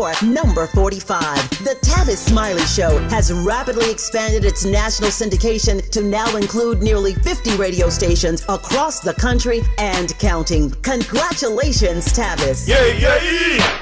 for number 45. The Tavis Smiley Show has rapidly expanded its national syndication to now include nearly 50 radio stations across the country and counting. Congratulations, Tavis. Yeah, yeah.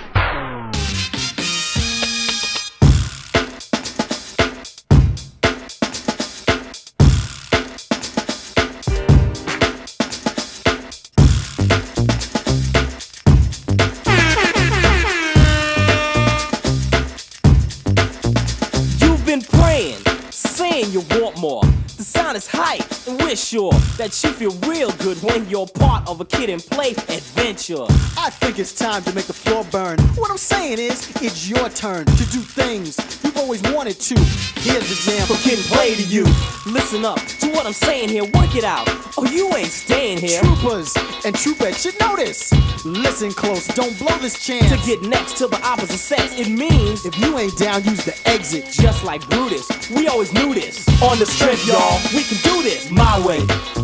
You want more. The sound is hype, and we're sure that you feel real good when you're part of a Kid and Play adventure. I think it's time to make the floor burn. What I'm saying is, it's your turn to do things you've always wanted to. Here's the jam for Kid and Play to you. Listen up to what I'm saying here, work it out. Oh, you ain't staying here. Troopers and troopettes should know this. Listen close, don't blow this chance. To get next to the opposite sex, it means if you ain't down, use the exit. Just like Brutus, we always knew this. On the strip, y'all, we can do this my way.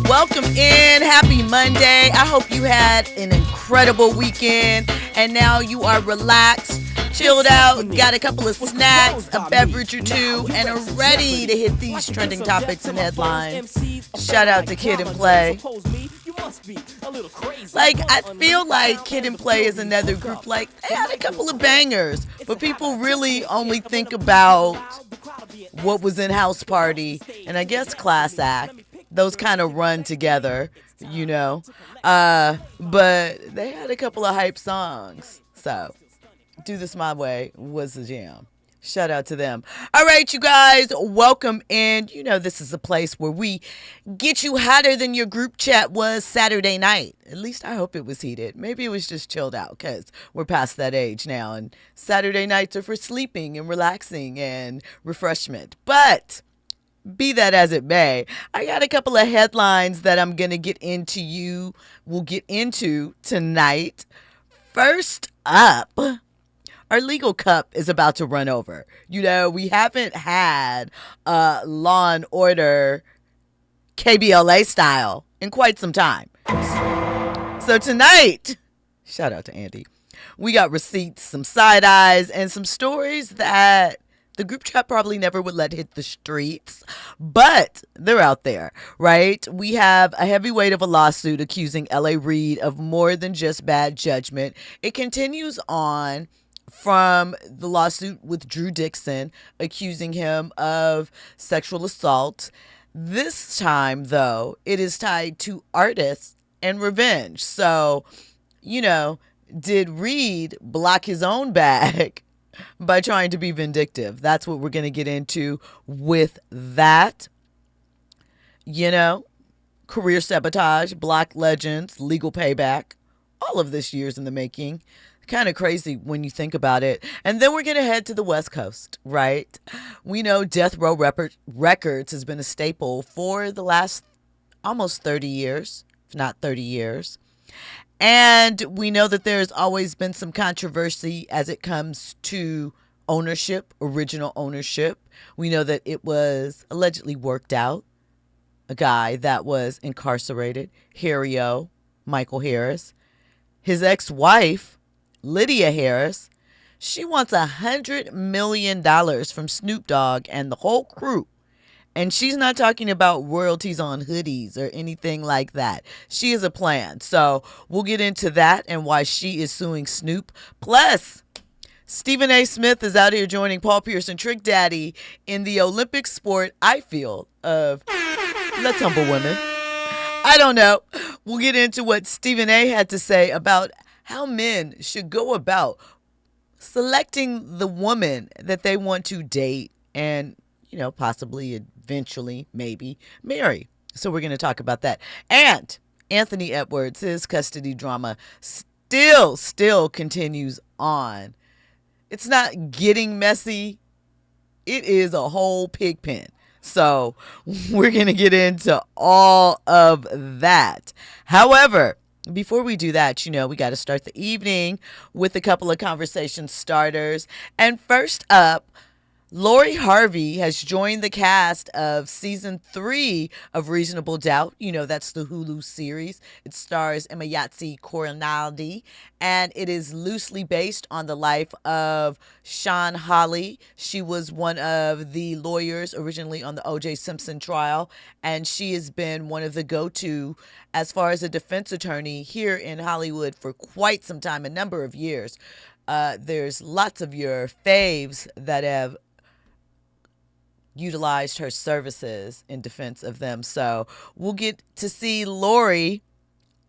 Welcome in. Happy Monday. I hope you had an incredible weekend and now you are relaxed, chilled out, got a couple of snacks, a beverage or two, and are ready to hit these trending topics and headlines. Shout out to Kid and Play. Like, I feel like Kid and Play is another group, like, they had a couple of bangers, but people really only think about what was in House Party and I guess Class Act. Those kind of run together, you know. But they had a couple of hype songs. So, Do This My Way was the jam. Shout out to them. All right, you guys, welcome in. You know, this is a place where we get you hotter than your group chat was Saturday night. At least I hope it was heated. Maybe it was just chilled out because we're past that age now. And Saturday nights are for sleeping and relaxing and refreshment. But be that as it may, I got a couple of headlines that I'm going to get into we'll get into tonight. First up, our legal cup is about to run over. You know, we haven't had Law and Order KBLA style in quite some time. So tonight, shout out to Andy, we got receipts, some side eyes, and some stories that the group chat probably never would let hit the streets, but they're out there, right? We have a heavyweight of a lawsuit accusing Reid of more than just bad judgment. It continues on from the lawsuit with Drew Dixon accusing him of sexual assault. This time, though, it is tied to artists and revenge. So, you know, did Reid block his own bag by trying to be vindictive? That's what we're going to get into with that. You know, career sabotage, block legends, legal payback, all of this years in the making. Kind of crazy when you think about it. And then we're going to head to the West Coast, right? We know Death Row Records has been a staple for the last almost 30 years, if not 30 years. And we know that there's always been some controversy as it comes to ownership, original ownership. We know that it was allegedly worked out. A guy that was incarcerated, Harry O, Michael Harris. His ex-wife, Lydia Harris, she wants $100 million from Snoop Dogg and the whole crew. And she's not talking about royalties on hoodies or anything like that. She has a plan. So we'll get into that and why she is suing Snoop. Plus, Stephen A. Smith is out here joining Paul Pierce and Trick Daddy in the Olympic sport, I feel, of let's humble women. I don't know. We'll get into what Stephen A. had to say about how men should go about selecting the woman that they want to date and, you know, possibly eventually maybe marry. So we're going to talk about that. And Anthony Edwards, his custody drama still continues on. It's not getting messy. It is a whole pig pen. So we're going to get into all of that. However, before we do that, you know, we got to start the evening with a couple of conversation starters. And first up, Lori Harvey has joined the cast of season 3 of Reasonable Doubt. You know, that's the Hulu series. It stars Emayatsi Coronaldi, and it is loosely based on the life of Sean Hawley. She was one of the lawyers originally on the O.J. Simpson trial, and she has been one of the go-to as far as a defense attorney here in Hollywood for quite some time, a number of years. There's lots of your faves that have utilized her services in defense of them. So we'll get to see Lori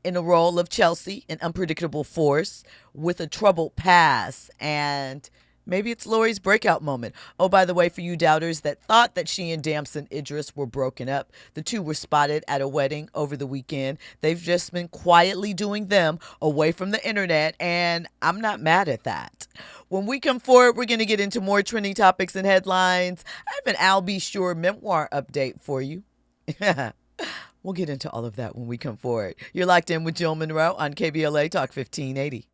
in the role of Chelsea, an unpredictable force with a troubled past. And maybe it's Lori's breakout moment. Oh, by the way, for you doubters that thought that she and Damson Idris were broken up, the two were spotted at a wedding over the weekend. They've just been quietly doing them away from the internet, and I'm not mad at that. When we come forward, we're going to get into more trending topics and headlines. I have an Al B. Sure memoir update for you. We'll get into all of that when we come forward. You're locked in with Jill Munroe on KBLA Talk 1580.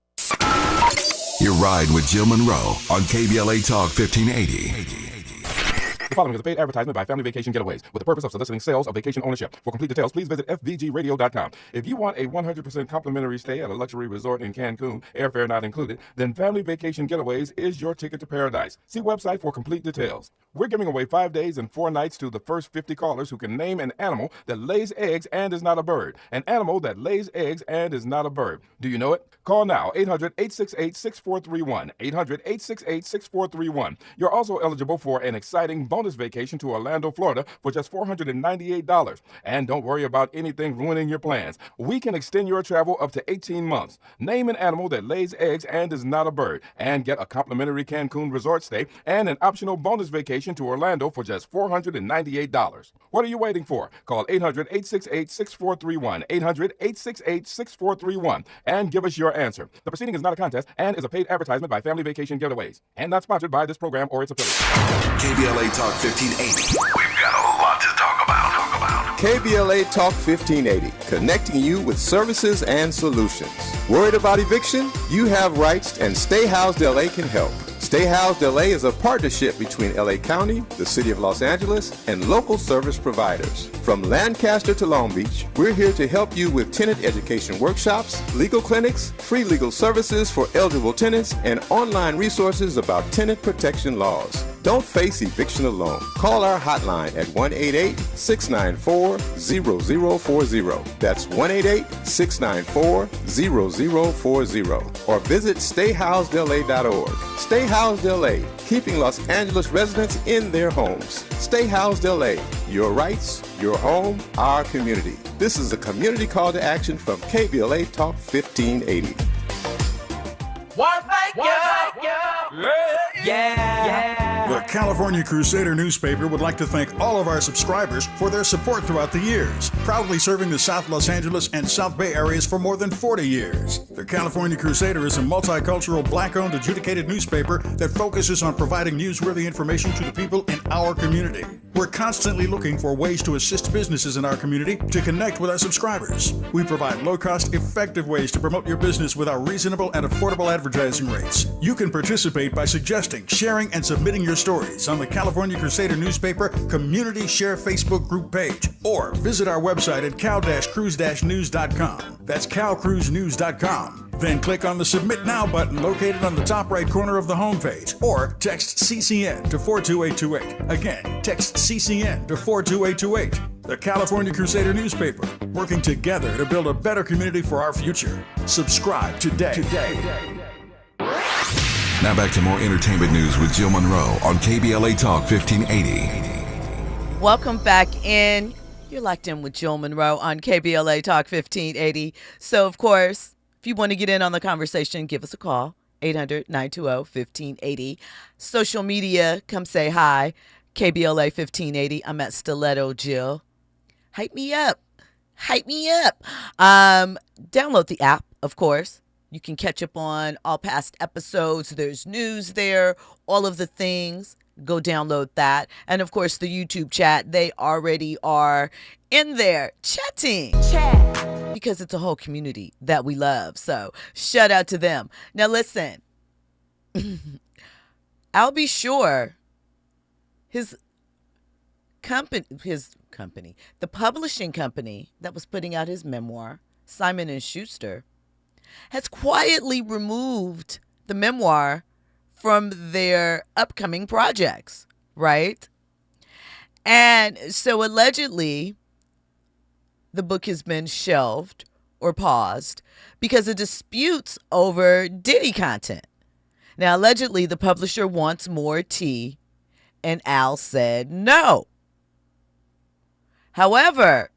Your ride with Jill Munroe on KBLA Talk 1580. The following is a paid advertisement by Family Vacation Getaways with the purpose of soliciting sales of vacation ownership. For complete details, please visit fvgradio.com. If you want a 100% complimentary stay at a luxury resort in Cancun, airfare not included, then Family Vacation Getaways is your ticket to paradise. See website for complete details. We're giving away 5 days and 4 nights to the first 50 callers who can name an animal that lays eggs and is not a bird. An animal that lays eggs and is not a bird. Do you know it? Call now, 800-868-6431, 800-868-6431. You're also eligible for an exciting bonus vacation to Orlando, Florida for just $498. And don't worry about anything ruining your plans. We can extend your travel up to 18 months. Name an animal that lays eggs and is not a bird, and get a complimentary Cancun resort stay and an optional bonus vacation to Orlando for just $498. What are you waiting for? Call 800-868-6431, 800-868-6431, and give us your answer. The proceeding is not a contest and is a paid advertisement by Family Vacation Getaways and not sponsored by this program or its affiliates. KBLA Talk 1580. We've got a lot to talk about. KBLA Talk 1580, connecting you with services and solutions. Worried about eviction? You have rights, and Stay Housed LA can help. Stay Housed LA is a partnership between LA County, the City of Los Angeles, and local service providers. From Lancaster to Long Beach, we're here to help you with tenant education workshops, legal clinics, free legal services for eligible tenants, and online resources about tenant protection laws. Don't face eviction alone. Call our hotline at 1-888-694-0040. That's 1-888-694-0040. Or visit stayhousedla.org. Stay Housed LA, keeping Los Angeles residents in their homes. Stay Housed LA, your rights, your home, our community. This is a community call to action from KBLA Talk 1580. The California Crusader newspaper would like to thank all of our subscribers for their support throughout the years, proudly serving the South Los Angeles and South Bay areas for more than 40 years. The California Crusader is a multicultural, black-owned, adjudicated newspaper that focuses on providing newsworthy information to the people in our community. We're constantly looking for ways to assist businesses in our community to connect with our subscribers. We provide low-cost, effective ways to promote your business with our reasonable and affordable advertising rates. You can participate by suggesting, sharing, and submitting your stories on the California Crusader newspaper Community Share Facebook group page, or visit our website at cal-cruise-news.com. That's calcruisenews.com. Then click on the Submit Now button located on the top right corner of the homepage, or text CCN to 42828. Again, text CCN to 42828. The California Crusader newspaper, working together to build a better community for our future. Subscribe today. Now back to more entertainment news with Jill Munroe on KBLA Talk 1580. Welcome back in. You're locked in with Jill Munroe on KBLA Talk 1580. So, of course, if you want to get in on the conversation, give us a call, 800-920-1580. Social media, come say hi, KBLA 1580. I'm at Stiletto Jill. Hype me up. Download the app, of course. You can catch up on all past episodes. There's news there, all of the things. Go download that. And, of course, the YouTube chat. They already are in there chatting. Because it's a whole community that we love. So shout out to them. Now, listen. I'll be sure his company, the publishing company that was putting out his memoir, Simon and Schuster, has quietly removed the memoir from their upcoming projects, right? And so allegedly, the book has been shelved or paused because of disputes over Diddy content. Now, allegedly, the publisher wants more tea, and Al said no. However,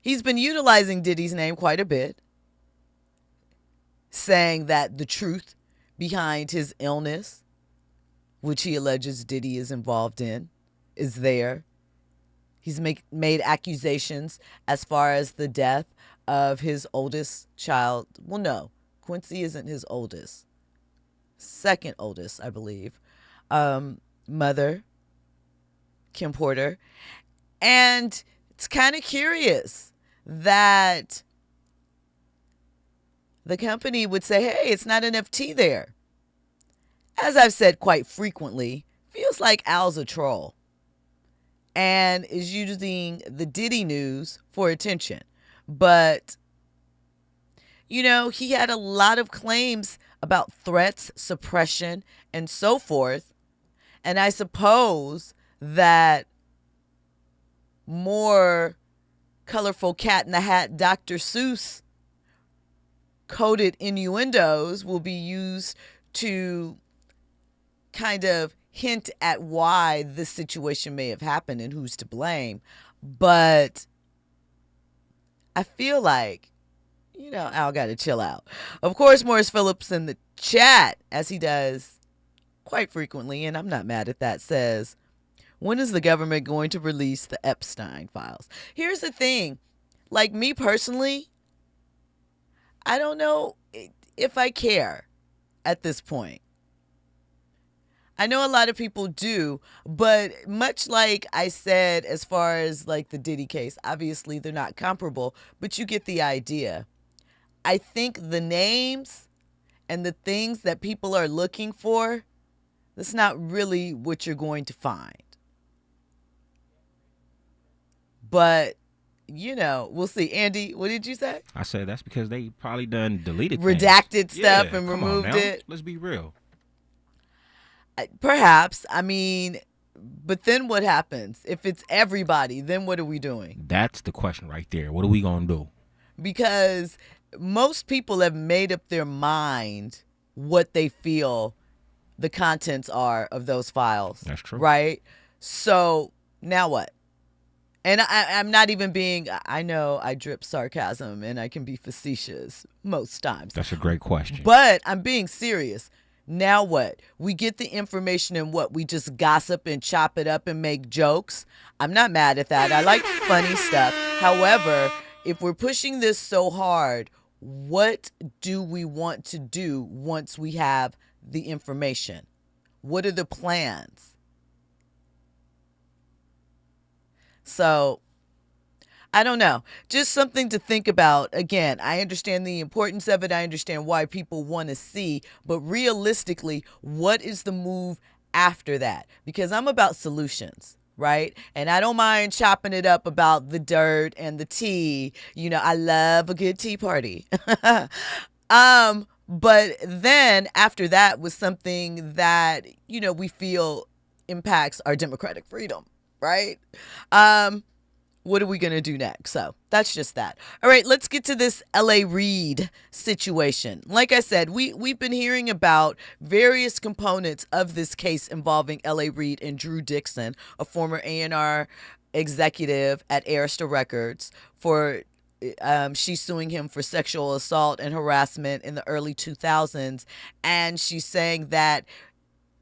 he's been utilizing Diddy's name quite a bit, saying that the truth behind his illness, which he alleges Diddy is involved in, is there. He's made accusations as far as the death of his oldest child. Well, no, Quincy isn't his oldest. Second oldest, I believe. Mother, Kim Porter. And it's kind of curious that the company would say, hey, it's not enough tea there. As I've said quite frequently, feels like Al's a troll and is using the Diddy news for attention. But, you know, he had a lot of claims about threats, suppression, and so forth. And I suppose that more colorful cat in the hat Dr. Seuss coded innuendos will be used to kind of hint at why this situation may have happened and who's to blame. But I feel like, you know, Al got to chill out. Of course, Morris Phillips in the chat, as he does quite frequently, and I'm not mad at that, says, when is the government going to release the Epstein files? Here's the thing. Like me personally, I don't know if I care at this point. I know a lot of people do, but much like I said, as far as like the Diddy case, obviously they're not comparable, but you get the idea. I think the names and the things that people are looking for, that's not really what you're going to find. But, you know, we'll see. Andy, what did you say? I said that's because they probably done deleted redacted things. stuff Yeah, and come on removed now. it. Let's be real. Perhaps. I mean, but then what happens? If it's everybody, then what are we doing? That's the question right there. What are we going to do? Because most people have made up their mind what they feel the contents are of those files. That's true. Right? So now what? And I'm not even being, I know I drip sarcasm and I can be facetious most times. That's a great question. But I'm being serious. Now what? We get the information and what? We just gossip and chop it up and make jokes? I'm not mad at that. I like funny stuff. However, if we're pushing this so hard, what do we want to do once we have the information? What are the plans? So, I don't know. Just something to think about. Again, I understand the importance of it. I understand why people want to see. But realistically, what is the move after that? Because I'm about solutions, right? And I don't mind chopping it up about the dirt and the tea. You know, I love a good tea party. But then after that was something that, you know, we feel impacts our democratic freedom, right? What are we going to do next? So that's just that. All right, let's get to this LA Reid situation. Like I said, we've been hearing about various components of this case involving LA Reid and Drew Dixon, a former A&R executive at Arista Records, for she's suing him for sexual assault and harassment in the early 2000s. And she's saying that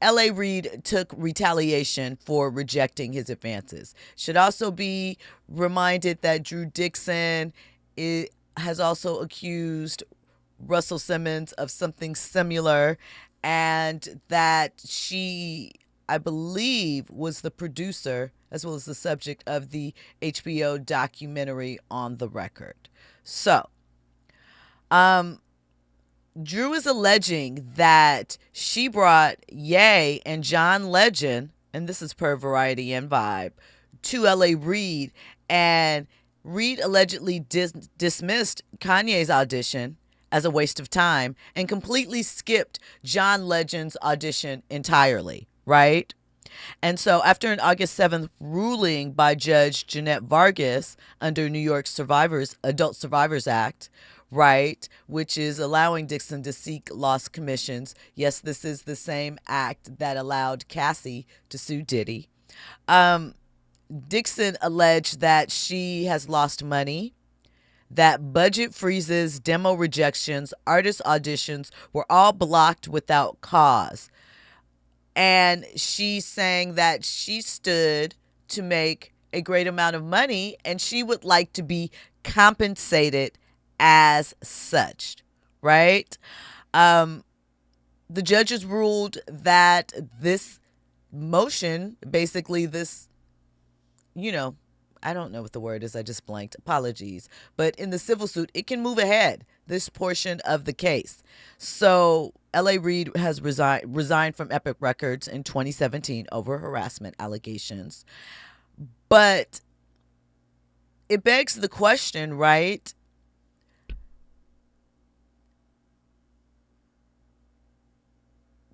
LA Reid took retaliation for rejecting his advances. Should also be reminded that Drew Dixon has also accused Russell Simmons of something similar, and that she, I believe, was the producer as well as the subject of the HBO documentary On the Record. So, Drew is alleging that she brought Ye and John Legend, and this is per Variety and Vibe, to L.A. Reid, and Reid allegedly dismissed Kanye's audition as a waste of time and completely skipped John Legend's audition entirely, right? And so after an August 7th ruling by Judge Jeanette Vargas under New York's Adult Survivors Act, right, which is allowing Dixon to seek lost commissions. Yes, this is the same act that allowed Cassie to sue Diddy. Dixon alleged that she has lost money, that budget freezes, demo rejections, artist auditions were all blocked without cause. And she's saying that she stood to make a great amount of money and she would like to be compensated as such, right? The judges ruled that this motion, basically this, I don't know what the word is. I just blanked. Apologies. But in the civil suit, it can move ahead, this portion of the case. So L.A. Reid has resigned from Epic Records in 2017 over harassment allegations. But it begs the question, right?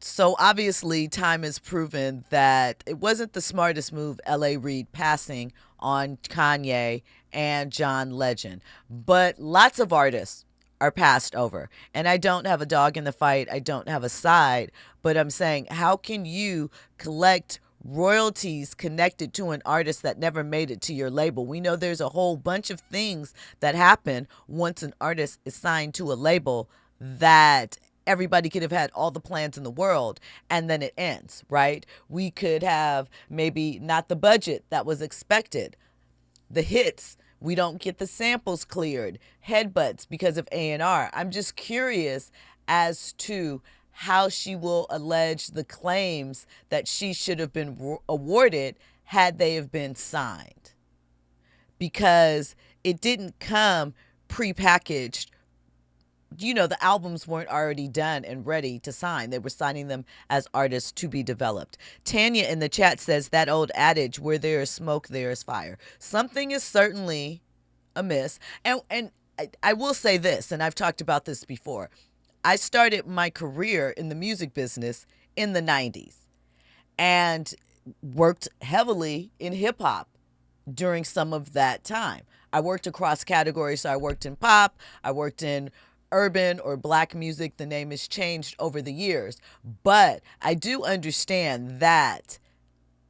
So obviously time has proven that it wasn't the smartest move, L.A. Reid passing on Kanye and John Legend. But lots of artists are passed over. And I don't have a dog in the fight. I don't have a side. But I'm saying, how can you collect royalties connected to an artist that never made it to your label? We know there's a whole bunch of things that happen once an artist is signed to a label that everybody could have had all the plans in the world and then it ends, right? We could have maybe not the budget that was expected. The hits, we don't get the samples cleared, headbutts because of A&R. I'm just curious as to how she will allege the claims that she should have been awarded had they have been signed. Because it didn't come prepackaged. The albums weren't already done and ready to sign. They were signing them as artists to be developed. Tanya in the chat says that old adage, where there is smoke, there is fire. Something is certainly amiss. And I will say this, and I've talked about this before. I started my career in the music business in the 90s and worked heavily in hip hop during some of that time. I worked across categories. So I worked in pop, I worked in urban or black music. The name has changed over the years. But I do understand that,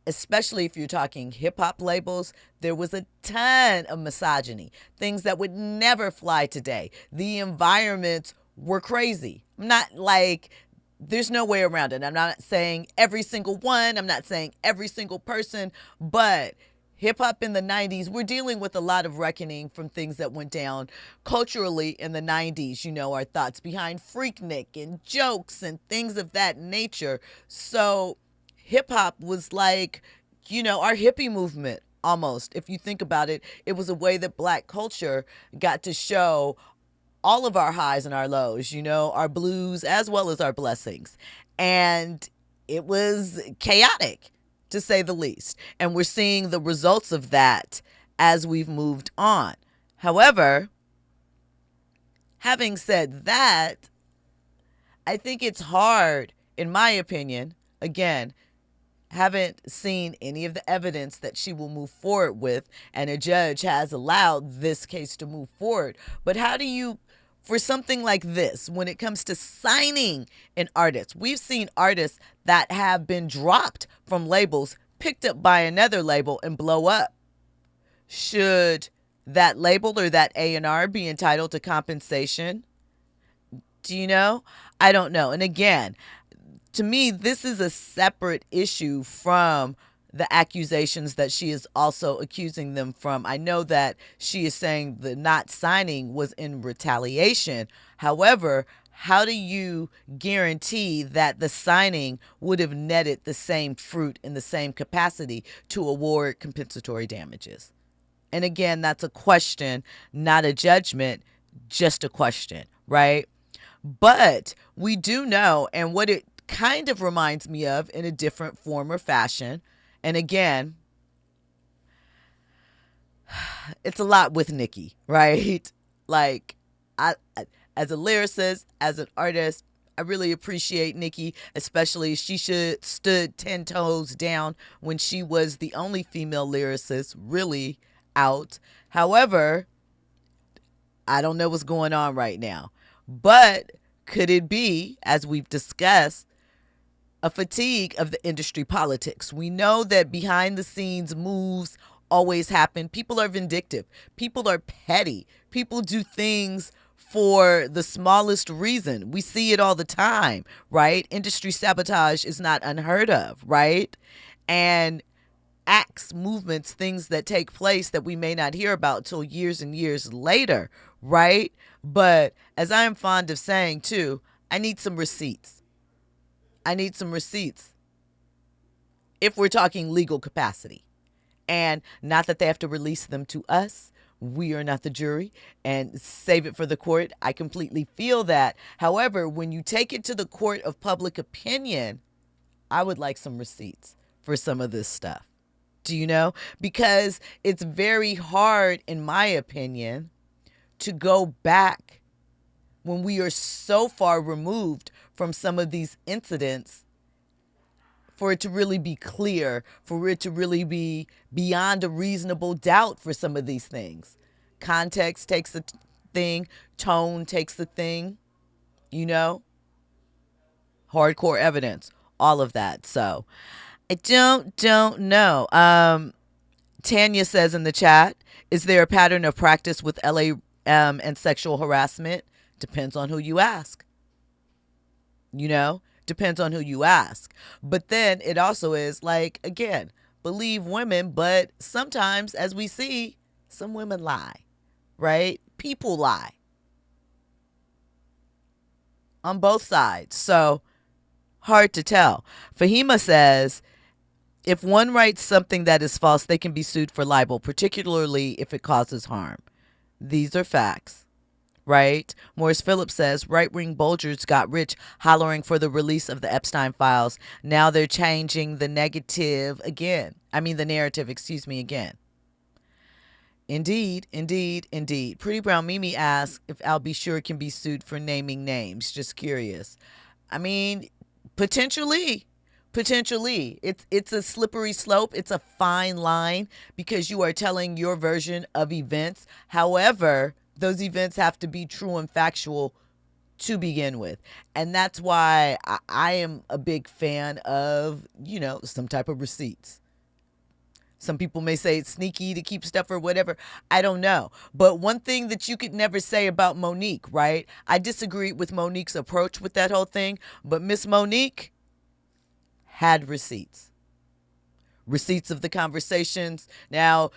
especially if you're talking hip hop labels, there was a ton of misogyny, things that would never fly today. The environments were crazy. There's no way around it. I'm not saying every single one. I'm not saying every single person, but hip-hop in the 90s, we're dealing with a lot of reckoning from things that went down culturally in the 90s. Our thoughts behind Freaknik and jokes and things of that nature. So hip-hop was like, our hippie movement almost. If you think about it, it was a way that black culture got to show all of our highs and our lows, our blues as well as our blessings. And it was chaotic, to say the least. And we're seeing the results of that as we've moved on. However, having said that, I think it's hard, in my opinion, again, haven't seen any of the evidence that she will move forward with, and a judge has allowed this case to move forward. But how do you, for something like this, when it comes to signing an artist, we've seen artists that have been dropped from labels, picked up by another label and blow up. Should that label or that A&R be entitled to compensation? Do you know? I don't know. And again, to me, this is a separate issue from the accusations that she is also accusing them from. I know that she is saying the not signing was in retaliation. However, how do you guarantee that the signing would have netted the same fruit in the same capacity to award compensatory damages? And again, that's a question, not a judgment, just a question, right? But we do know, and what it kind of reminds me of in a different form or fashion, and again, it's a lot with Nicki, right? Like, I as a lyricist, as an artist, I really appreciate Nicki, especially she stood 10 toes down when she was the only female lyricist really out. However, I don't know what's going on right now. But could it be, as we've discussed, a fatigue of the industry politics? We know that behind the scenes moves always happen. People are vindictive. People are petty. People do things for the smallest reason. We see it all the time, right? Industry sabotage is not unheard of, right? And acts, movements, things that take place that we may not hear about till years and years later, right? But as I am fond of saying too, I need some receipts. I need some receipts if we're talking legal capacity. And not that they have to release them to us. We are not the jury, and save it for the court. I completely feel that. However, when you take it to the court of public opinion, I would like some receipts for some of this stuff. Do you know? Because it's very hard, in my opinion, to go back when we are so far removed from some of these incidents for it to really be clear, for it to really be beyond a reasonable doubt for some of these things. Context takes a thing, tone takes a thing, you know? Hardcore evidence, all of that. So I don't know. Tanya says in the chat, is there a pattern of practice with LA and sexual harassment? Depends on who you ask. You know? Depends on who you ask. But then it also is like, again, believe women, but sometimes, as we see, some women lie, right? People lie on both sides. So hard to tell. Fahima says, if one writes something that is false, they can be sued for libel, particularly if it causes harm. These are facts. Right? Morris Phillips says, right-wing bulgers got rich hollering for the release of the Epstein files. Now they're changing the narrative again. Again. Indeed. Pretty Brown Mimi asks if Al B. Sure can be sued for naming names. Just curious. I mean, potentially. It's a slippery slope. It's a fine line because you are telling your version of events. However, those events have to be true and factual to begin with. And that's why I am a big fan of, you know, some type of receipts. Some people may say it's sneaky to keep stuff or whatever. I don't know. But one thing that you could never say about Monique, right? I disagree with Monique's approach with that whole thing. But Miss Monique had receipts. Receipts of the conversations. Now,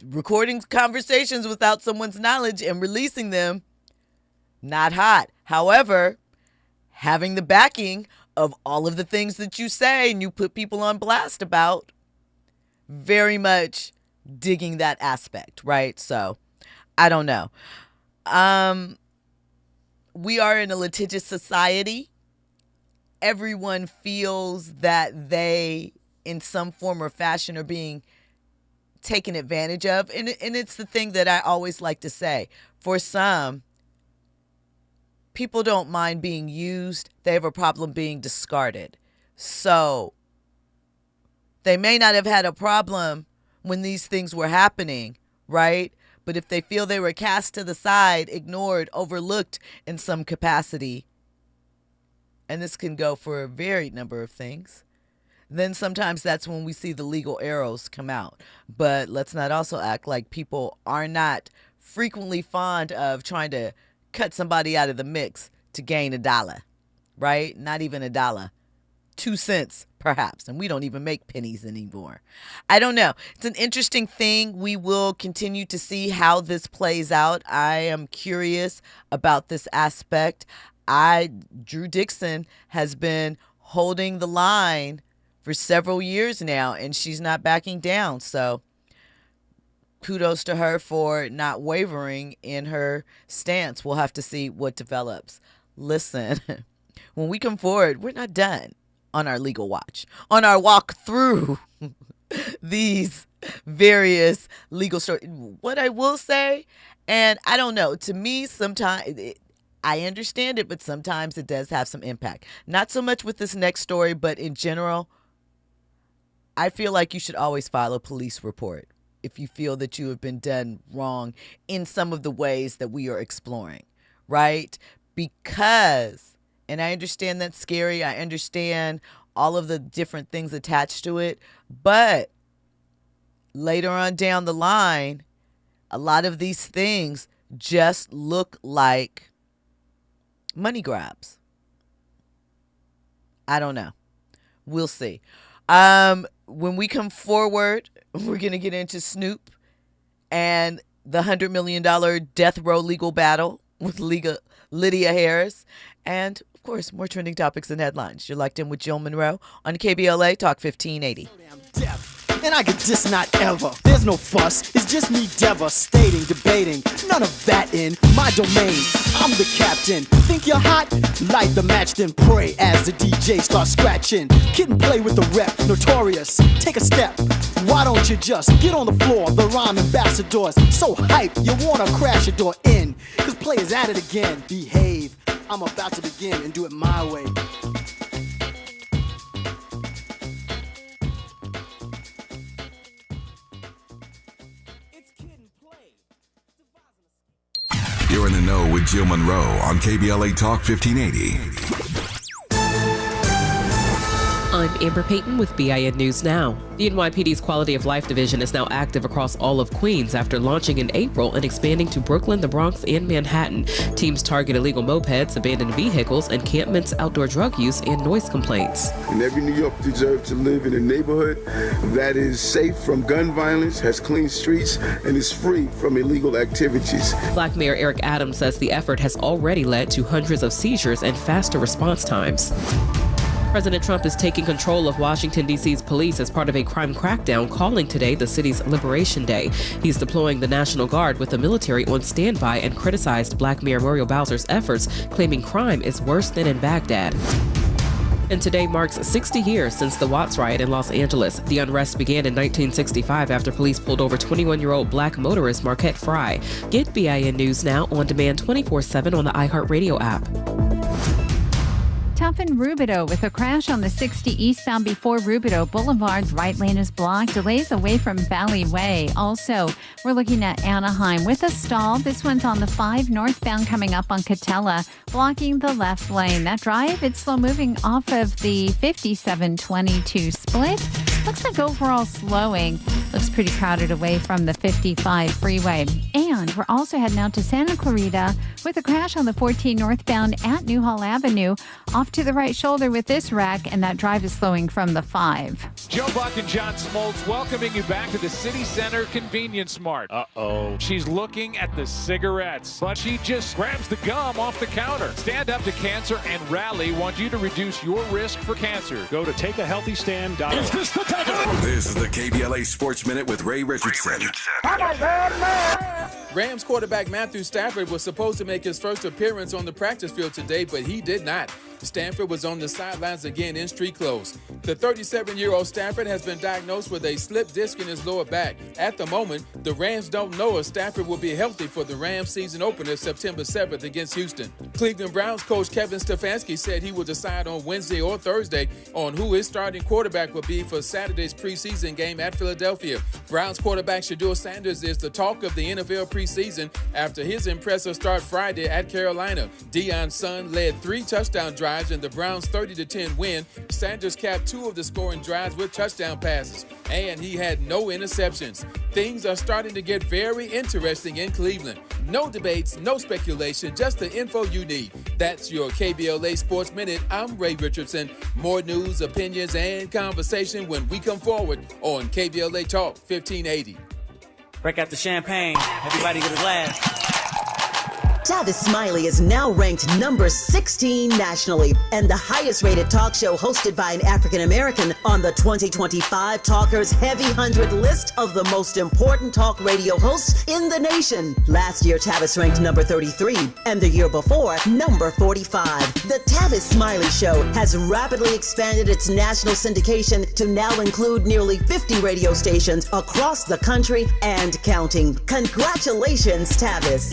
recording conversations without someone's knowledge and releasing them, not hot. However, having the backing of all of the things that you say and you put people on blast about, very much digging that aspect, right? So, I don't know. We are in a litigious society. Everyone feels that they, in some form or fashion, are being taken advantage of. And it's the thing that I always like to say. For some, people don't mind being used. They have a problem being discarded. So they may not have had a problem when these things were happening, right? But if they feel they were cast to the side, ignored, overlooked in some capacity, and this can go for a varied number of things, then sometimes that's when we see the legal arrows come out. But let's not also act like people are not frequently fond of trying to cut somebody out of the mix to gain $1, right? Not even $1. 2 cents, perhaps. And we don't even make pennies anymore. I don't know. It's an interesting thing. We will continue to see how this plays out. I am curious about this aspect. Drew Dixon has been holding the line for several years now, and she's not backing down. So kudos to her for not wavering in her stance. We'll have to see what develops. listen, when we come forward, we're not done on our legal watch, on our walk through these various legal stories. What I will say, and I don't know, to me, sometimes I understand it, but sometimes it does have some impact. Not so much with this next story, but in general, I feel like you should always file a police report if you feel that you have been done wrong in some of the ways that we are exploring, right? Because, and I understand that's scary. I understand all of the different things attached to it. But later on down the line, a lot of these things just look like money grabs. I don't know. We'll see. When we come forward, we're going to get into Snoop and the $100 million death row legal battle with Lydia Harris. And, of course, more trending topics and headlines. You're locked in with Jill Munroe on KBLA Talk 1580. And I could just not ever. There's no fuss, it's just me devastating, debating. None of that in my domain. I'm the captain. Think you're hot? Light the match, then pray as the DJ starts scratching. Kid and play with the rep, notorious. Take a step. Why don't you just get on the floor? The rhyme ambassadors so hype you wanna crash your door in. Cause players at it again. Behave. I'm about to begin and do it my way. You're in the know with Jill Munroe on KBLA Talk 1580. I'm Amber Payton with BIN News Now. The NYPD's Quality of Life Division is now active across all of Queens after launching in April and expanding to Brooklyn, the Bronx, and Manhattan. Teams target illegal mopeds, abandoned vehicles, encampments, outdoor drug use, and noise complaints. And every New Yorker deserves to live in a neighborhood that is safe from gun violence, has clean streets, and is free from illegal activities. Black Mayor Eric Adams says the effort has already led to hundreds of seizures and faster response times. President Trump is taking control of Washington, D.C.'s police as part of a crime crackdown, calling today the city's Liberation Day. He's deploying the National Guard with the military on standby and criticized Black Mayor Muriel Bowser's efforts, claiming crime is worse than in Baghdad. And today marks 60 years since the Watts riot in Los Angeles. The unrest began in 1965 after police pulled over 21-year-old black motorist Marquette Fry. Get BIN News Now on demand 24/7 on the iHeartRadio app. Tough in Rubidoux with a crash on the 60 eastbound before Rubidoux Boulevard. Right lane is blocked. Delays away from Valley Way. Also, we're looking at Anaheim with a stall. This one's on the 5 northbound coming up on Catella, blocking the left lane. That drive, it's slow moving off of the 5722 split. Looks like overall slowing. Looks pretty crowded away from the 55 freeway. And we're also heading out to Santa Clarita with a crash on the 14 northbound at Newhall Avenue. Off to the right shoulder with this wreck, and that drive is slowing from the 5. Joe Buck and John Smoltz welcoming you back to the City Center Convenience Mart. Uh-oh. She's looking at the cigarettes, but she just grabs the gum off the counter. Stand Up to Cancer and Rally want you to reduce your risk for cancer. Go to takeahealthystand.org. Is this the takeover? This is the KBLA Sports Minute with Ray Richardson. Rams quarterback Matthew Stafford was supposed to make his first appearance on the practice field today, but he did not. Stafford was on the sidelines again in street clothes. The 37-year-old Stafford has been diagnosed with a slipped disc in his lower back. At the moment, the Rams don't know if Stafford will be healthy for the Rams season opener September 7th against Houston. Cleveland Browns coach Kevin Stefanski said he will decide on Wednesday or Thursday on who his starting quarterback will be for Saturday's preseason game at Philadelphia. Browns quarterback Shedeur Sanders is the talk of the NFL preseason after his impressive start Friday at Carolina. Deion's son led 3 touchdown drives in the Browns' 30-10 win. Sanders capped 2 of the scoring drives with touchdown passes, and he had no interceptions. Things are starting to get very interesting in Cleveland. No debates, no speculation, just the info you need. That's your KBLA Sports Minute. I'm Ray Richardson. More news, opinions, and conversation when we come forward on KBLA Talk 1580. Break out the champagne. Everybody get a glass. Tavis Smiley is now ranked number 16 nationally and the highest rated talk show hosted by an African American on the 2025 Talkers Heavy 100 list of the most important talk radio hosts in the nation. Last year, Tavis ranked number 33 and the year before, number 45. The Tavis Smiley Show has rapidly expanded its national syndication to now include nearly 50 radio stations across the country and counting. Congratulations, Tavis.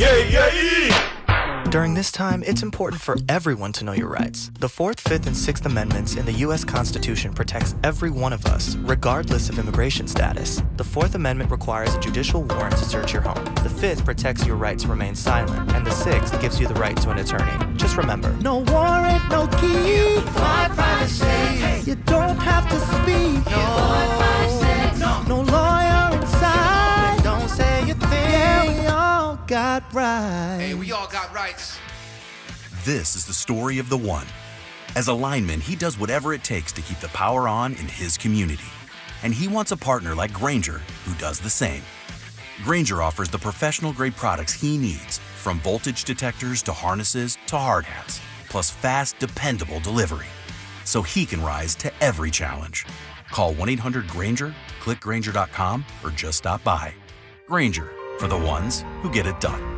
During this time, it's important for everyone to know your rights. The 4th, 5th, and 6th Amendments in the U.S. Constitution protects every one of us, regardless of immigration status. The 4th Amendment requires a judicial warrant to search your home. The 5th protects your right to remain silent, and the 6th gives you the right to an attorney. Just remember, No warrant, no key. My privacy. You don't have to speak. No lawyer inside. Don't say a thing. Yeah, we all got rights. Hey, we all got rights. This is the story of the one. As a lineman, he does whatever it takes to keep the power on in his community. And he wants a partner like Grainger who does the same. Grainger offers the professional-grade products he needs, from voltage detectors to harnesses to hard hats, plus fast, dependable delivery, so he can rise to every challenge. Call 1-800-GRAINGER, click Grainger.com, or just stop by. Grainger, for the ones who get it done.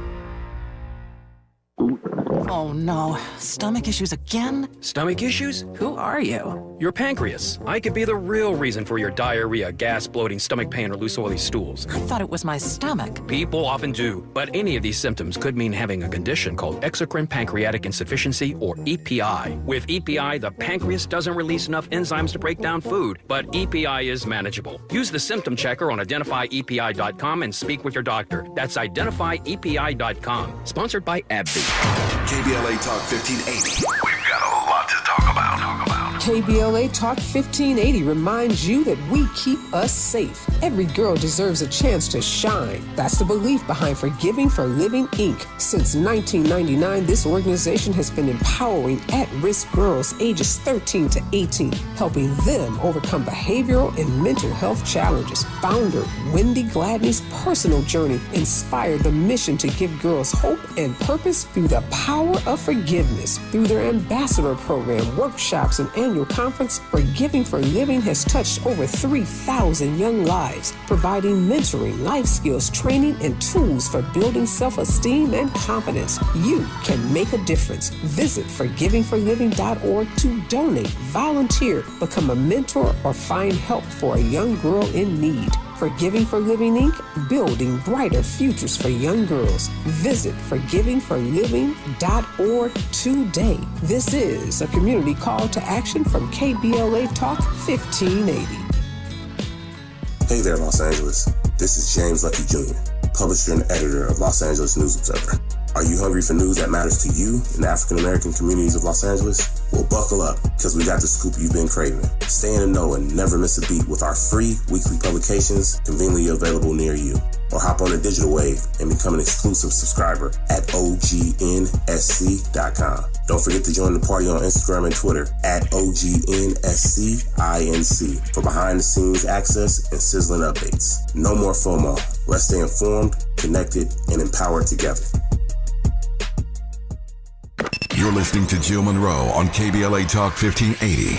Oh no, stomach issues again? Stomach issues? Who are you? Your pancreas. I could be the real reason for your diarrhea, gas, bloating, stomach pain, or loose oily stools. I thought it was my stomach. People often do, but any of these symptoms could mean having a condition called exocrine pancreatic insufficiency, or EPI. With EPI, the pancreas doesn't release enough enzymes to break down food, but EPI is manageable. Use the symptom checker on identifyepi.com and speak with your doctor. That's identifyepi.com. Sponsored by AbbVie. KBLA Talk 1580. We've got a lot to talk about. KBLA Talk 1580 reminds you that we keep us safe. Every girl deserves a chance to shine. That's the belief behind Forgiving for Living, Inc. Since 1999, this organization has been empowering at-risk girls ages 13 to 18, helping them overcome behavioral and mental health challenges. Founder Wendy Gladney's personal journey inspired the mission to give girls hope and purpose through the power of forgiveness. Through their ambassador program, workshops, and annual conference, Forgiving for Living has touched over 3,000 young lives, providing mentoring, life skills, training, and tools for building self-esteem and confidence. You can make a difference. Visit forgivingforliving.org to donate, volunteer, become a mentor, or find help for a young girl in need. Forgiving for Living, Inc., building brighter futures for young girls. Visit forgivingforliving.org today. This is a community call to action from KBLA Talk 1580. Hey there, Los Angeles. This is James Lucky Jr., publisher and editor of Los Angeles News Observer. Are you hungry for news that matters to you in the African American communities of Los Angeles? Well, buckle up, because we got the scoop you've been craving. Stay in the know and never miss a beat with our free weekly publications conveniently available near you. Or hop on the digital wave and become an exclusive subscriber at OGNSC.com. Don't forget to join the party on Instagram and Twitter at OGNSCINC for behind-the-scenes access and sizzling updates. No more FOMO. Let's stay informed, connected, and empowered together. You're listening to Jill Munroe on KBLA Talk 1580.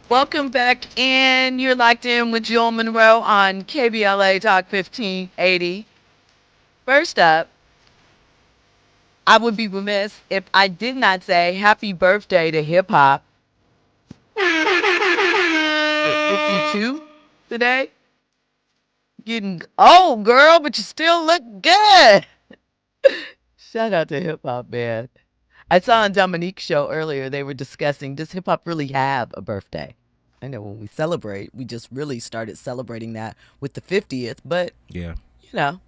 Welcome back in. You're locked in with Jill Munroe on KBLA Talk 1580. First up, I would be remiss if I did not say happy birthday to hip hop. 52 today. Getting old, girl, but you still look good. Shout out to hip hop, man. I saw on Dominique's show earlier, they were discussing, does hip hop really have a birthday? I know when we celebrate, we just really started celebrating that with the 50th, but, Yeah. you know,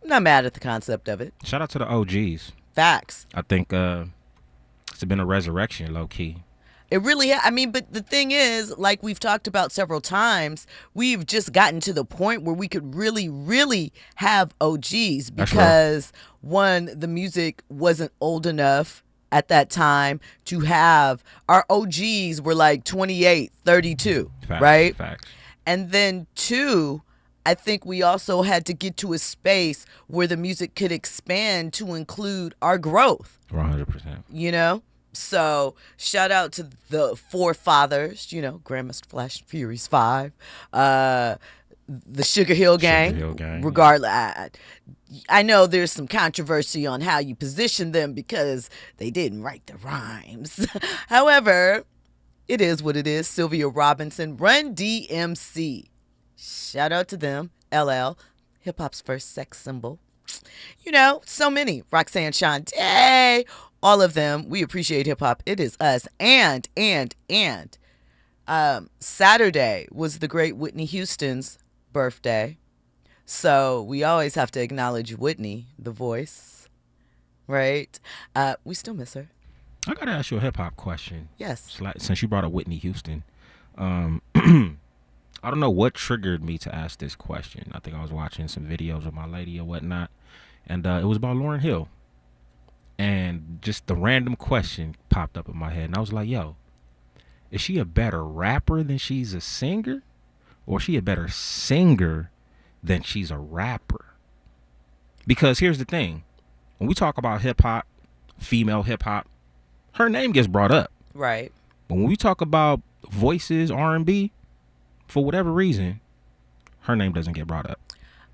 I'm not mad at the concept of it. Shout out to the OGs. Facts. I think it's been a resurrection, low key. It really, I mean, but the thing is, like we've talked about several times, we've just gotten to the point where we could really, really have OGs because, one, the music wasn't old enough at that time to have, our OGs were like 28, 32, Facts, right? Facts. And then, two, I think we also had to get to a space where the music could expand to include our growth. 100%. You know? So shout out to the forefathers, you know, Grandmaster Flash and Furious 5, the Sugar Hill Gang. Regardless, I know there's some controversy on how you position them because they didn't write the rhymes. However, it is what it is. Sylvia Robinson, Run DMC. Shout out to them. LL, hip hop's first sex symbol. You know, so many. Roxanne Shante. All of them. We appreciate hip hop. It is us. And Saturday was the great Whitney Houston's birthday. So we always have to acknowledge Whitney, the voice. Right? We still miss her. I got to ask you a hip hop question. Yes. Since you brought up Whitney Houston. I don't know what triggered me to ask this question. I think I was watching some videos of my lady or whatnot. And it was about Lauryn Hill. And just the random question popped up in my head. And I was like, yo, is she a better rapper than she's a singer? Or is she a better singer than she's a rapper? Because here's the thing. When we talk about hip hop, female hip hop, her name gets brought up. Right. But when we talk about voices, R&B, for whatever reason, her name doesn't get brought up.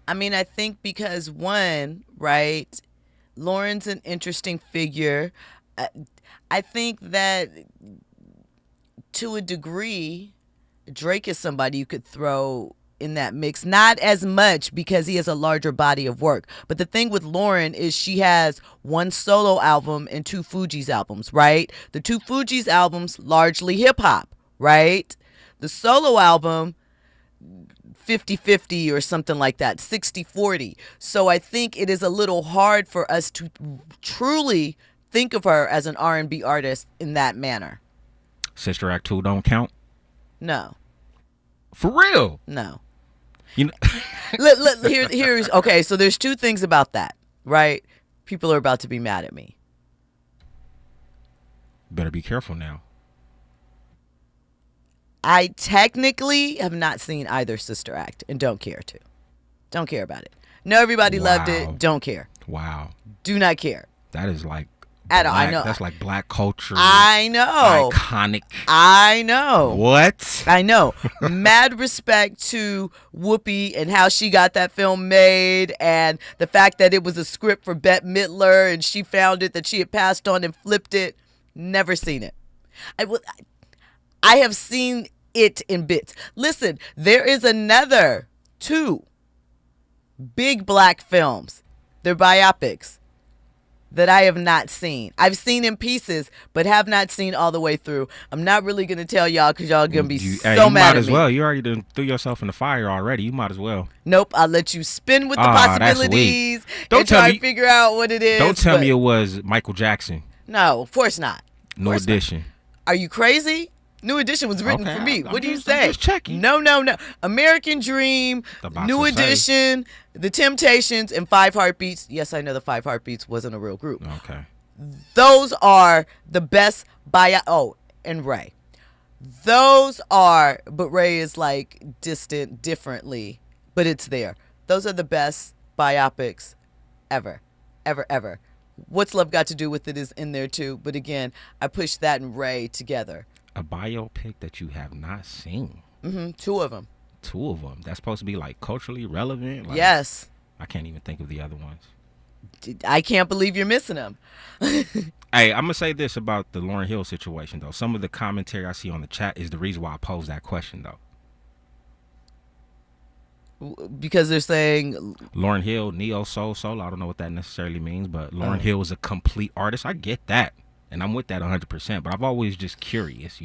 I mean, I think because one, right, Lauren's an interesting figure. I think that to a degree, Drake is somebody you could throw in that mix. Not as much because he has a larger body of work. But the thing with Lauryn is she has one solo album and two Fugees albums, right? The two Fugees albums, largely hip hop, right? The solo album, 50-50 or something like that, 60-40. So I think it is a little hard for us to truly think of her as an R&B artist in that manner. Sister Act 2 don't count? No. For real? No. You know. Here's okay, so there's two things about that, right? People are about to be mad at me. Better be careful now. I technically have not seen either Sister Act and don't care to. Don't care about it. Know everybody loved it. Don't care. Wow. Do not care. That is like at all. I know. That's like black culture. I know. Iconic. I know. What? I know. Mad respect to Whoopi and how she got that film made and the fact that it was a script for Bette Midler and she found it that she had passed on and flipped it. Never seen it. I have seen it in bits. Listen, there is another two big black films. They're biopics that I have not seen. I've seen in pieces, but have not seen all the way through. I'm not really going to tell y'all because y'all going to be so mad at me. You might as well. You already done threw yourself in the fire already. You might as well. Nope. I'll let you spin with the possibilities and try to figure out what it is. Don't tell me it was Michael Jackson. No, of course not. New Edition. Are you crazy? New Edition was written for me. What do you say? I'm just checking. No. American Dream, New Edition, The Temptations, and 5 Heartbeats. Yes, I know the 5 Heartbeats wasn't a real group. Okay. Those are the best and Ray. Those are, but Ray is like distant differently, but it's there. Those are the best biopics ever. What's Love Got to Do with It is in there too. But again, I push that and Ray together. A biopic that you have not seen. Mm-hmm. Two of them. That's supposed to be like culturally relevant. Like, yes. I can't even think of the other ones. I can't believe you're missing him. Hey, I'm going to say this about the Lauryn Hill situation, though. Some of the commentary I see on the chat is the reason why I posed that question, though. Because they're saying Lauryn Hill, neo soul. I don't know what that necessarily means, but Lauryn Hill is a complete artist. I get that, and I'm with that 100%. But I've always just curious,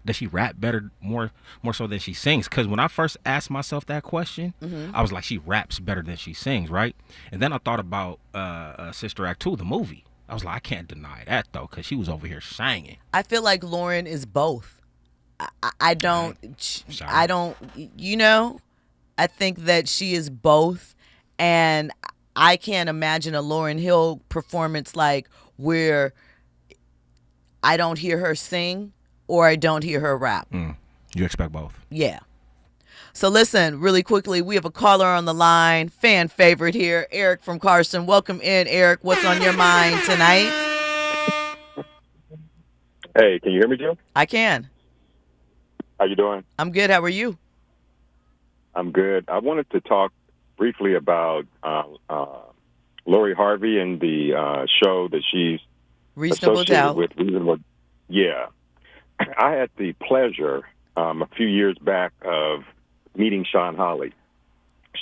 does she rap better, more so than she sings? Because when I first asked myself that question, I was like, she raps better than she sings, right? And then I thought about Sister Act 2, the movie. I was like, I can't deny that though, because she was over here singing. I feel like Lauryn is both. I don't. I think that she is both, and I can't imagine a Lauryn Hill performance like where I don't hear her sing or I don't hear her rap. You expect both? Yeah. So listen, really quickly, we have a caller on the line, fan favorite here, Eric from Carson. Welcome in, Eric. What's on your mind tonight? Hey, can you hear me, Jill? I can. How you doing? I'm good. How are you? I'm good. I wanted to talk briefly about Lori Harvey and the show that she's Reasonable associated Doubt. with. Yeah. I had the pleasure a few years back of meeting Sean Holly.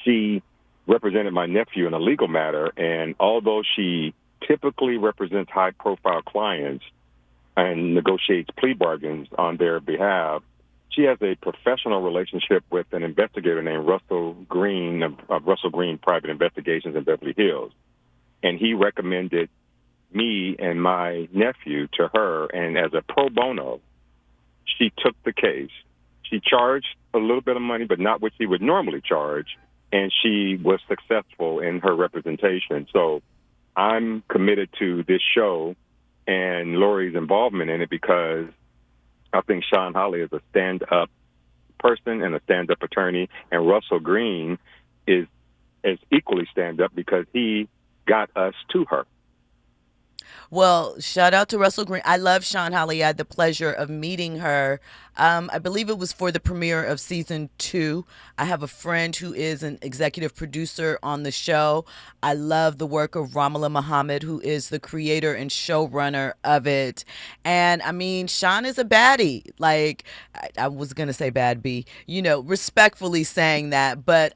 She represented my nephew in a legal matter, and although she typically represents high-profile clients and negotiates plea bargains on their behalf, she has a professional relationship with an investigator named Russell Green of Russell Green Private Investigations in Beverly Hills. And he recommended me and my nephew to her, and as a pro bono, she took the case. She charged a little bit of money, but not what she would normally charge, and she was successful in her representation. So I'm committed to this show and Lori's involvement in it because I think Sean Holly is a stand-up person and a stand-up attorney, and Russell Green is equally stand-up because he got us to her. Well, shout out to Russell Green. I love Sean Holly. I had the pleasure of meeting her. I believe it was for the premiere of season 2. I have a friend who is an executive producer on the show. I love the work of Ramala Muhammad, who is the creator and showrunner of it. And I mean, Sean is a baddie. Like, I was going to say bad B, respectfully saying that. But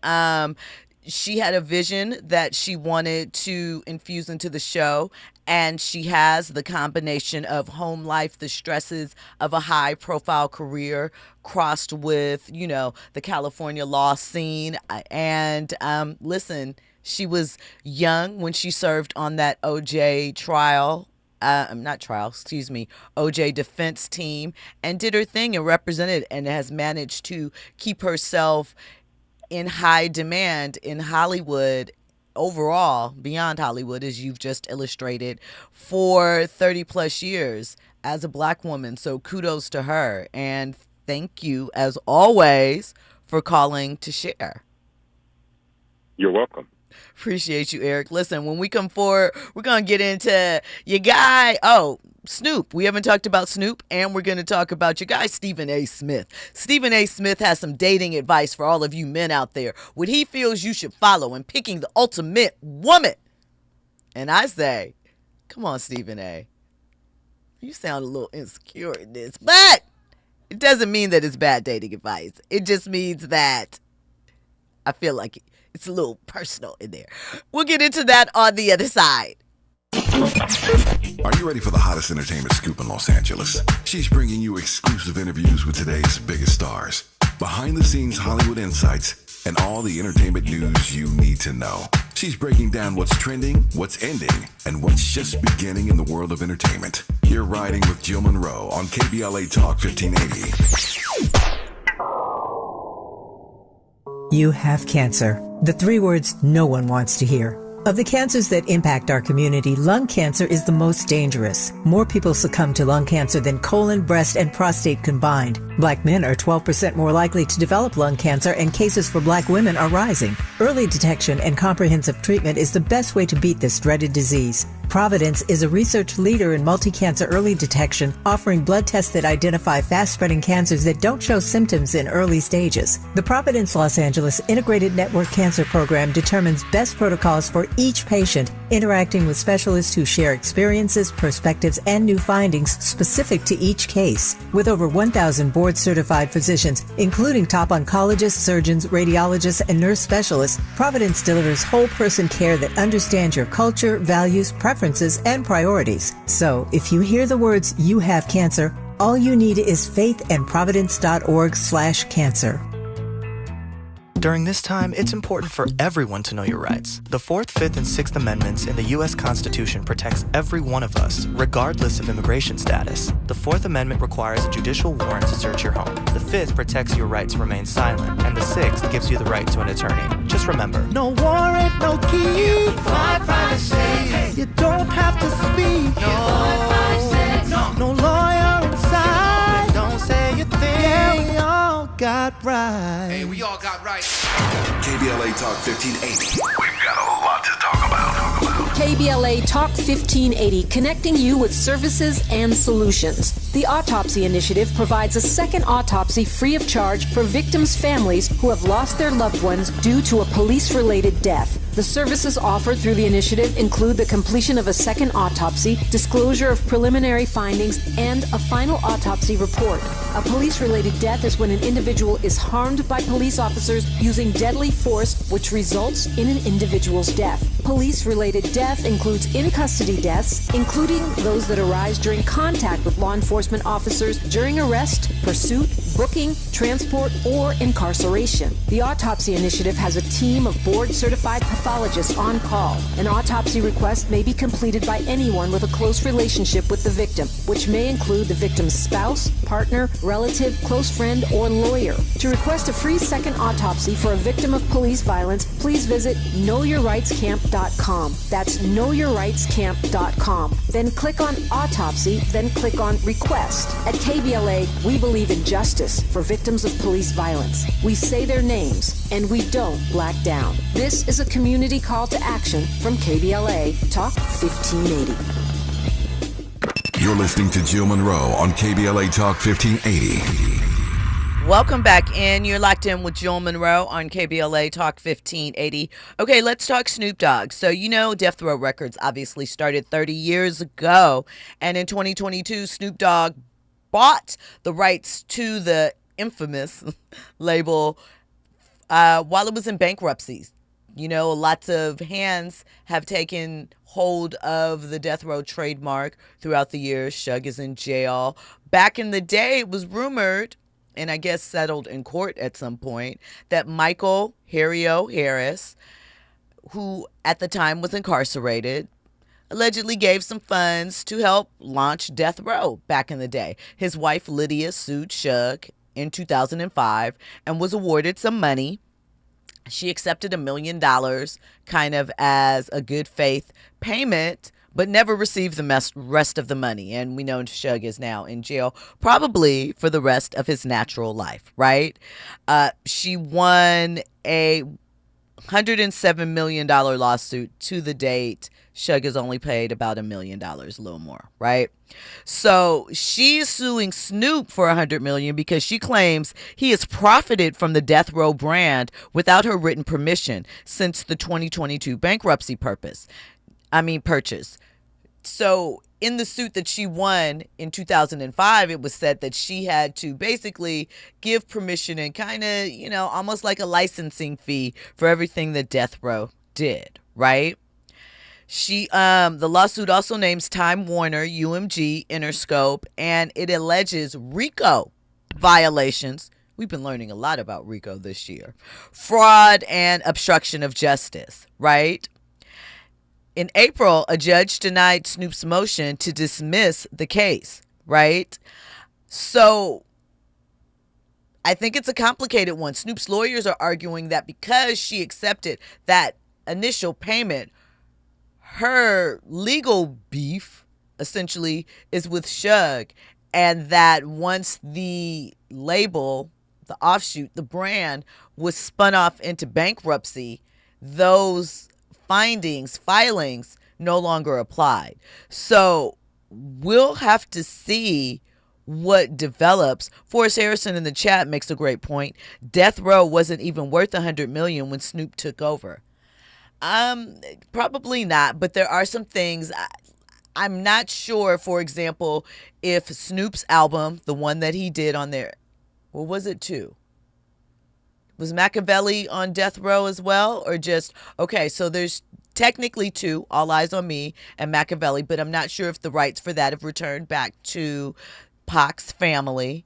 she had a vision that she wanted to infuse into the show, and she has the combination of home life, the stresses of a high-profile career, crossed with, the California law scene. And listen, she was young when she served on that OJ OJ defense team, and did her thing and represented and has managed to keep herself in high demand in Hollywood overall, beyond Hollywood, as you've just illustrated, for 30 plus years as a Black woman. So kudos to her. And thank you, as always, for calling to share. You're welcome. Appreciate you, Eric. Listen, when we come forward, we're going to get into your guy. Snoop. We haven't talked about Snoop, and we're going to talk about your guy, Stephen A. Smith. Stephen A. Smith has some dating advice for all of you men out there, what he feels you should follow in picking the ultimate woman. And I say, come on, Stephen A. You sound a little insecure in this, but it doesn't mean that it's bad dating advice. It just means that I feel like it's a little personal in there. We'll get into that on the other side. Are you ready for the hottest entertainment scoop in Los Angeles? She's bringing you exclusive interviews with today's biggest stars, behind-the-scenes Hollywood insights, and all the entertainment news you need to know. She's breaking down what's trending, what's ending, and what's just beginning in the world of entertainment. You're riding with Jill Munroe on KBLA Talk 1580. You have cancer. The 3 words no one wants to hear. Of the cancers that impact our community, lung cancer is the most dangerous. More people succumb to lung cancer than colon, breast, and prostate combined. Black men are 12% more likely to develop lung cancer, and cases for Black women are rising. Early detection and comprehensive treatment is the best way to beat this dreaded disease. Providence is a research leader in multi-cancer early detection, offering blood tests that identify fast-spreading cancers that don't show symptoms in early stages. The Providence Los Angeles Integrated Network Cancer Program determines best protocols for each patient, interacting with specialists who share experiences, perspectives, and new findings specific to each case. With over 1,000 board-certified physicians, including top oncologists, surgeons, radiologists, and nurse specialists, Providence delivers whole-person care that understands your culture, values, preferences, and priorities. So, if you hear the words, "you have cancer," all you need is faith and providence.org/cancer. During this time, it's important for everyone to know your rights. The 4th, 5th, and 6th Amendments in the U.S. Constitution protects every one of us, regardless of immigration status. The 4th Amendment requires a judicial warrant to search your home. The 5th protects your right to remain silent. And the 6th gives you the right to an attorney. Just remember, No warrant, no key. My privacy. You don't have to speak. No lawyer inside. Don't say a thing. Yeah, we all got rights. Hey, we all got rights. KBLA Talk 1580. We've got a lot to talk about. KBLA Talk 1580, connecting you with services and solutions. The Autopsy Initiative provides a second autopsy free of charge for victims' families who have lost their loved ones due to a police-related death. The services offered through the initiative include the completion of a second autopsy, disclosure of preliminary findings, and a final autopsy report. A police-related death is when an individual is harmed by police officers using deadly force, which results in an individual's death. Police-related death includes in-custody deaths, including those that arise during contact with law enforcement officers during arrest, pursuit, booking, transport, or incarceration. The Autopsy Initiative has a team of board-certified pathologists on call. An autopsy request may be completed by anyone with a close relationship with the victim, which may include the victim's spouse, partner, relative, close friend, or lawyer. To request a free second autopsy for a victim of police violence, please visit knowyourrightscamp.com. That's knowyourrightscamp.com. Then click on Autopsy, then click on Request. At KBLA, we believe in justice for victims of police violence. We say their names, and we don't black down. This is a community call to action from KBLA Talk 1580. You're listening to Jill Munroe on KBLA Talk 1580. Welcome back in. You're locked in with Jill Munroe on KBLA Talk 1580. Okay, let's talk Snoop Dogg. So, you know, Death Row Records obviously started 30 years ago. And in 2022, Snoop Dogg bought the rights to the infamous label while it was in bankruptcy. You know, lots of hands have taken hold of the Death Row trademark throughout the years. Suge is in jail. Back in the day, it was rumored, and I guess settled in court at some point, that Michael Harry-O Harris, who at the time was incarcerated, allegedly gave some funds to help launch Death Row back in the day. His wife Lydia sued Suge in 2005 and was awarded some money. She accepted $1 million kind of as a good faith payment, but never received the rest of the money. And we know Suge is now in jail, probably for the rest of his natural life, right? She won a $107 million lawsuit to the date. Suge has only paid about $1 million, a little more, right? So she's suing Snoop for $100 million because she claims he has profited from the Death Row brand without her written permission since the 2022 bankruptcy purchase. So in the suit that she won in 2005, it was said that she had to basically give permission and kind of, you know, almost like a licensing fee for everything that Death Row did, right? The lawsuit also names Time Warner, UMG, Interscope, and it alleges RICO violations. We've been learning a lot about RICO this year. Fraud and obstruction of justice, right? In April, a judge denied Snoop's motion to dismiss the case, right? So I think it's a complicated one. Snoop's lawyers are arguing that because she accepted that initial payment, her legal beef essentially is with Suge, and that once the label, the offshoot, the brand was spun off into bankruptcy, those filings no longer applied. So we'll have to see what develops. Forrest Harrison in the chat makes a great point. Death Row wasn't even worth $100 million when Snoop took over. Probably not, but there are some things. I'm not sure, for example, if Snoop's album, the one that he did on there, or was it 2? Was Machiavelli on Death Row as well? Or just, okay, so there's technically 2, All Eyes on Me and Machiavelli, but I'm not sure if the rights for that have returned back to Pac's family.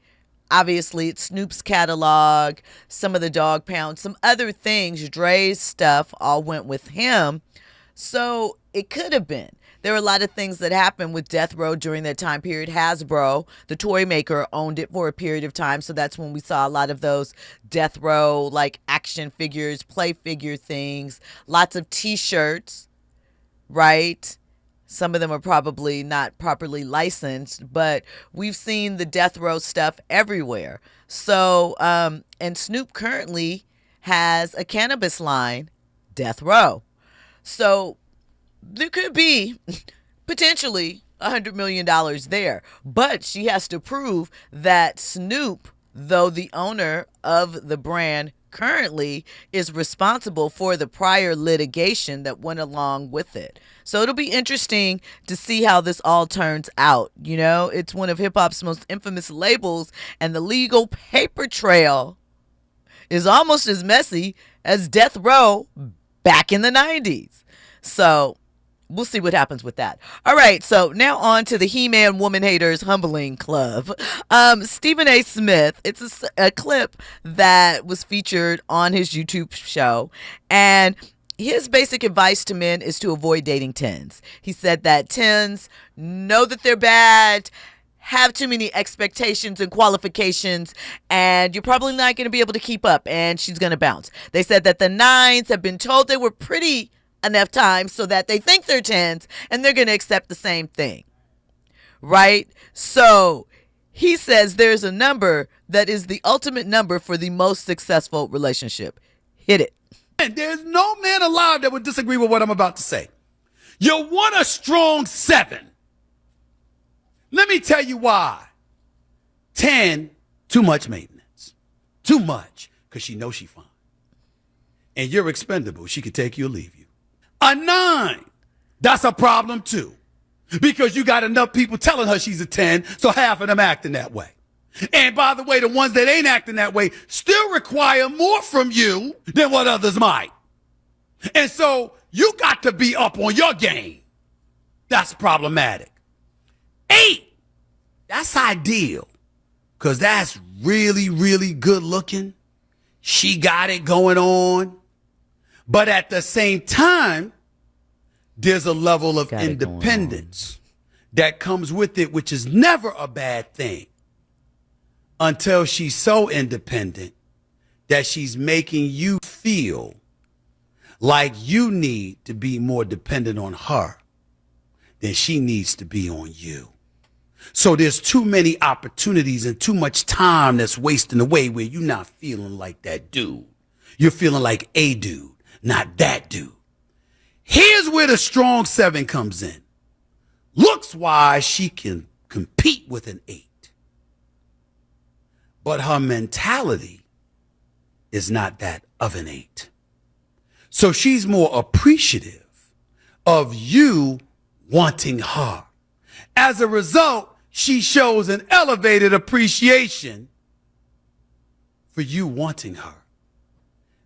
Obviously, it's Snoop's catalog, some of the Dog Pound, some other things, Dre's stuff all went with him. So it could have been. There were a lot of things that happened with Death Row during that time period. Hasbro, the toy maker, owned it for a period of time. So that's when we saw a lot of those Death Row, like action figures, play figure things, lots of T-shirts, right? Some of them are probably not properly licensed, but we've seen the Death Row stuff everywhere. So, and Snoop currently has a cannabis line, Death Row. So there could be potentially $100 million there, but she has to prove that Snoop, though the owner of the brand currently, is responsible for the prior litigation that went along with it. So it'll be interesting to see how this all turns out. You know, it's one of hip hop's most infamous labels, and the legal paper trail is almost as messy as Death Row back in the 90s. So we'll see what happens with that. All right, so now on to the He-Man Woman Haters Humbling Club. Stephen A. Smith, it's a clip that was featured on his YouTube show, and his basic advice to men is to avoid dating 10s. He said that 10s know that they're bad, have too many expectations and qualifications, and you're probably not going to be able to keep up, and she's going to bounce. They said that the 9s have been told they were pretty enough times so that they think they're 10s, and they're going to accept the same thing, right? So he says there's a number that is the ultimate number for the most successful relationship. Hit it. And there's no man alive that would disagree with what I'm about to say. You want a strong 7. Let me tell you why. 10, too much maintenance. Too much, because she knows she's fine. And you're expendable. She could take you or leave you. A 9, that's a problem too. Because you got enough people telling her she's a 10, so half of them acting that way. And by the way, the ones that ain't acting that way still require more from you than what others might. And so you got to be up on your game. That's problematic. 8, that's ideal. Because that's really, really good looking. She got it going on. But at the same time, there's a level of independence that comes with it, which is never a bad thing. Until she's so independent that she's making you feel like you need to be more dependent on her than she needs to be on you. So there's too many opportunities and too much time that's wasting away where you're not feeling like that dude. You're feeling like a dude, not that dude. Here's where the strong 7 comes in. Looks wise, she can compete with an 8. But her mentality is not that of an 8. So she's more appreciative of you wanting her. As a result, she shows an elevated appreciation for you wanting her.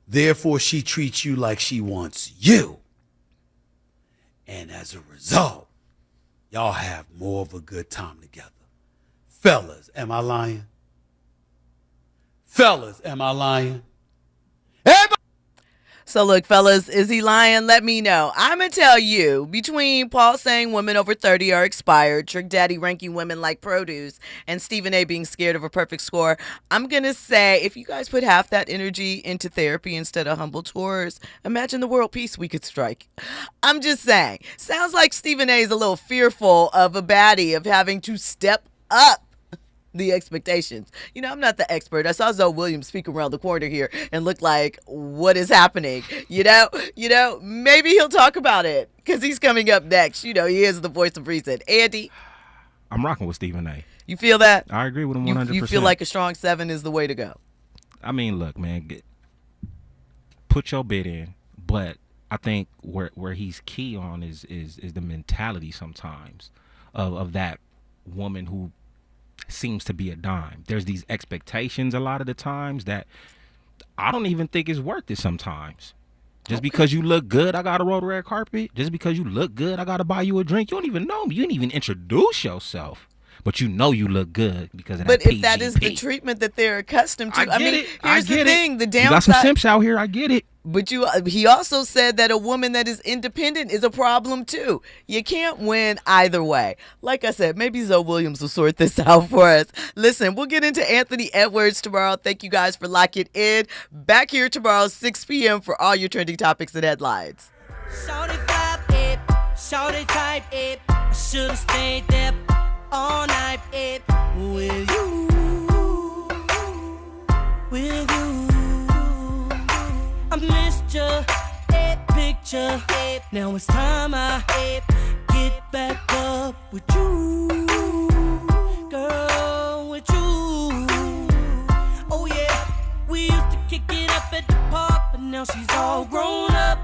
Therefore, she treats you like she wants you. And as a result, y'all have more of a good time together. Fellas, am I lying? Fellas, am I lying? Everybody. So look, fellas, is he lying? Let me know. I'm going to tell you, between Paul saying women over 30 are expired, Trick Daddy ranking women like produce, and Stephen A being scared of a perfect score, I'm going to say if you guys put half that energy into therapy instead of humble tours, imagine the world peace we could strike. I'm just saying. Sounds like Stephen A is a little fearful of a baddie, of having to step up. the expectations. You know, I'm not the expert. I saw Zoe Williams speak around the corner here and look like, what is happening? You know, maybe he'll talk about it because he's coming up next. You know, he is the voice of reason. Andy? I'm rocking with Stephen A. You feel that? I agree with him 100%. You feel like a strong 7 is the way to go? I mean, look, man, put your bid in, but I think where he's key on is the mentality sometimes of that woman who seems to be a dime. There's these expectations a lot of the times that I don't even think is worth it sometimes. Just because you look good, I got to roll the red carpet. Just because you look good, I got to buy you a drink. You don't even know me. You didn't even introduce yourself. But you know you look good because of that. But if that is the treatment that they're accustomed to, I mean, here's the thing: the downside. You got some simps out here. I get it. But he also said that a woman that is independent is a problem too. You can't win either way. Like I said, maybe Zoe Williams will sort this out for us. Listen, we'll get into Anthony Edwards tomorrow. Thank you guys for locking in. Back here tomorrow, 6 p.m. for all your trending topics and headlines. Shorty vibe it, shorty type it. I should've stayed there all night it. With you, with you. I missed your picture. Now it's time I get back up with you, girl, with you. Oh yeah, we used to kick it up at the park, but now she's all grown up,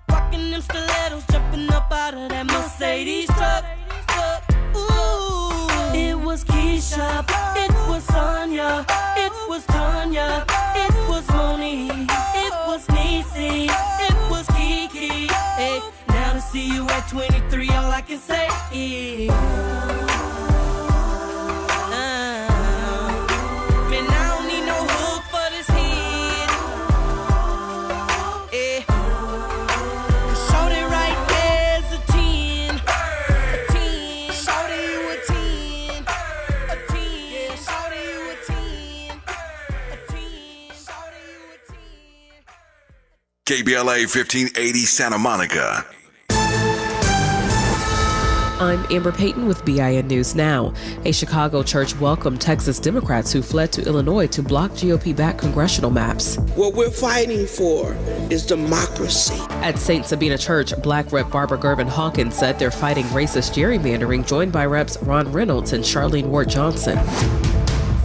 rocking them stilettos, jumping up out of that Mercedes truck. Ooh, it was Keisha, it was Sonia, it was Tanya, it was Monique, it was Niecy, it was Kiki. Hey, now to see you at 23, all I can say is, man, I don't need no hook for this head. Hey, shorty right there's a 10, a 10, shorty you a 10, a 10, shorty you a 10, a 10, shorty you a 10. KBLA 1580 Santa Monica. I'm Amber Payton with BIN News Now. A Chicago church welcomed Texas Democrats who fled to Illinois to block GOP-backed congressional maps. What we're fighting for is democracy. At St. Sabina Church, Black Rep Barbara Gervin Hawkins said they're fighting racist gerrymandering, joined by Reps Ron Reynolds and Charlene Ward Johnson.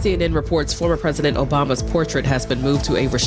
CNN reports former President Obama's portrait has been moved to a